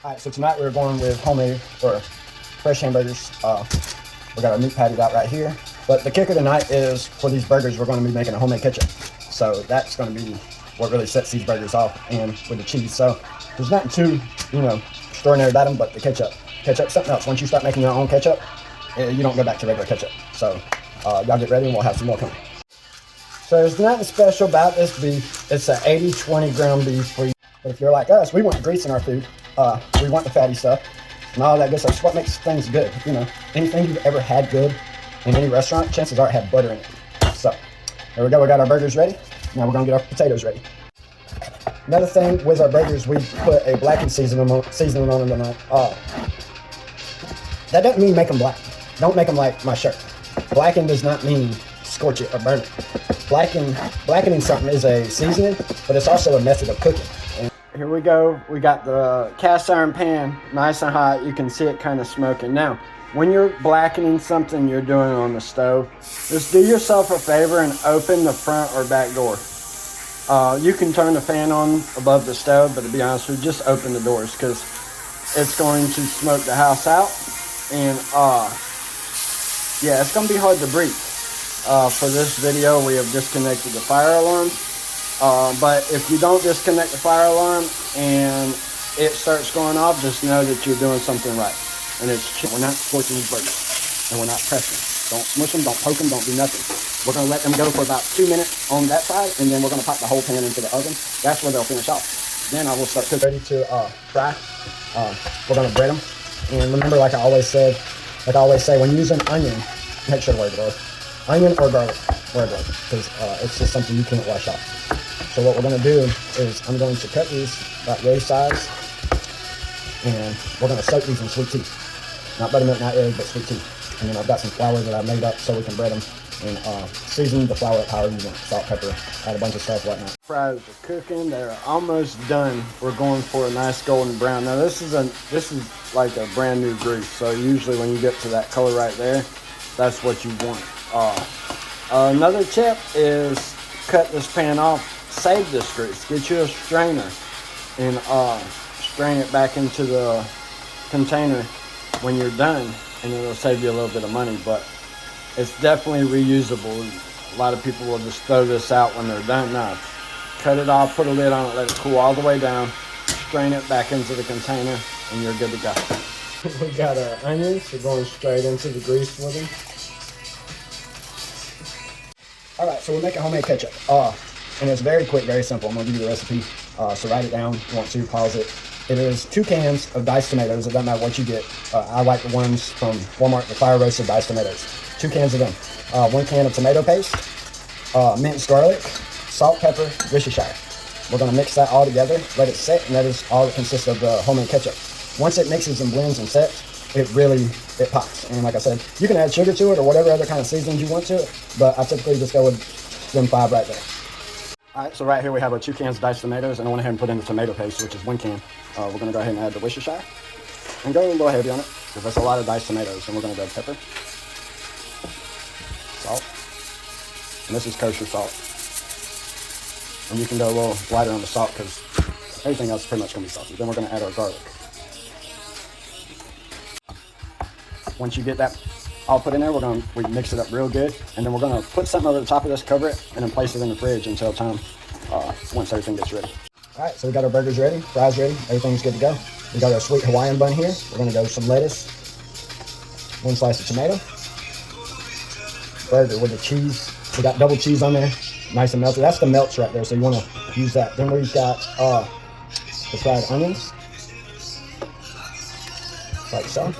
Alright, so tonight we're going with homemade or fresh hamburgers. We got our meat patties out right here. But the kicker tonight is for these burgers, we're going to be making a homemade ketchup. So that's going to be what really sets these burgers off, and with the cheese. So there's nothing too, extraordinary about them, but the ketchup. Ketchup's something else. Once you start making your own ketchup, you don't go back to regular ketchup. So y'all get ready and we'll have some more coming. So there's nothing special about this beef. It's an 80-20 ground beef. But if you're like us, we want grease in our food. We want the fatty stuff and all that good stuff. It's what makes things good. Anything you've ever had good in any restaurant, chances are it had butter in it. So there we go. We got our burgers ready. Now we're gonna get our potatoes ready. Another thing with our burgers, we put a blackened seasoning on them tonight. That doesn't mean make them black. Don't make them like my shirt. Blackened does not mean scorch it or burn it. Blackening something is a seasoning, but it's also a method of cooking. And here we go. We got the cast iron pan nice and hot. You can see it kind of smoking. Now, when you're blackening something you're doing on the stove, just do yourself a favor and open the front or back door. You can turn the fan on above the stove, but to be honest with you, just open the doors because it's going to smoke the house out. And yeah, it's going to be hard to breathe. For this video, we have disconnected the fire alarm. But if you don't disconnect the fire alarm and it starts going off, just know that you're doing something right. And we're not scorching these burgers, and we're not pressing. Don't smush them, don't poke them, don't do nothing. We're going to let them go for about 2 minutes on that side, and then we're going to pop the whole pan into the oven. That's where they'll finish off. Then I will start cooking. Ready to fry. We're going to bread them. And remember, like I always say, when using onion, make sure to wear gloves. Onion or garlic, wear gloves, because it's just something you can't wash off. So what we're going to do is I'm going to cut these about yay size, and we're going to soak these in sweet tea. Not buttermilk, not egg, but sweet tea. And then I've got some flour that I made up so we can bread them and season the flour up however you want. Salt, pepper, add a bunch of stuff, whatnot. Fries are cooking. They're almost done. We're going for a nice golden brown. Now this is like a brand new grease. So usually when you get to that color right there, that's what you want. Another tip is cut this pan off. Save this grease. Get you a strainer and strain it back into the container when you're done, and it'll save you a little bit of money, but it's definitely reusable. A lot of people will just throw this out when they're done. No, cut it off, put a lid on it, let it cool all the way down, strain it back into the container, and you're good to go. We got our onions. We're going straight into the grease with them. All right, so we're making homemade ketchup. And it's very quick, very simple. I'm going to give you the recipe, so write it down if you want to, pause it. It is 2 cans of diced tomatoes. It doesn't matter what you get. I like the ones from Walmart, the fire roasted diced tomatoes. 2 cans of them. 1 can of tomato paste, minced garlic, salt, pepper, Worcestershire. We're going to mix that all together, let it set, and that is all that consists of the homemade ketchup. Once it mixes and blends and sets, it pops. And like I said, you can add sugar to it or whatever other kind of seasonings you want to it, but I typically just go with them 5 right there. Alright, so right here we have our 2 cans of diced tomatoes, and I went ahead and put in the tomato paste, which is 1 can. We're going to go ahead and add the Worcestershire, and go a little heavy on it, because that's a lot of diced tomatoes. And we're going to go pepper, salt, and this is kosher salt. And you can go a little lighter on the salt, because everything else is pretty much going to be salty. Then we're going to add our garlic. Once you get that all put in there, we mix it up real good, and then we're going to put something over the top of this, cover it, and then place it in the fridge until time, once everything gets ready. All right, so we got our burgers ready, fries ready, everything's good to go. We got our sweet Hawaiian bun here. We're going to go some lettuce, 1 slice of tomato, burger with the cheese. We got double cheese on there, nice and melted. That's the melts right there, so you want to use that. Then we've got the fried onions, like so.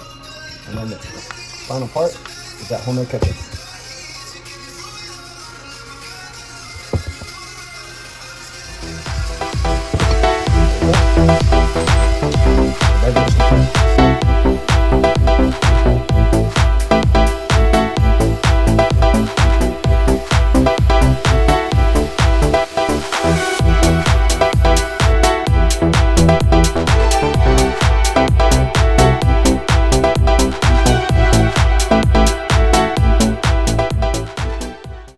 And then the final part is that homemade ketchup.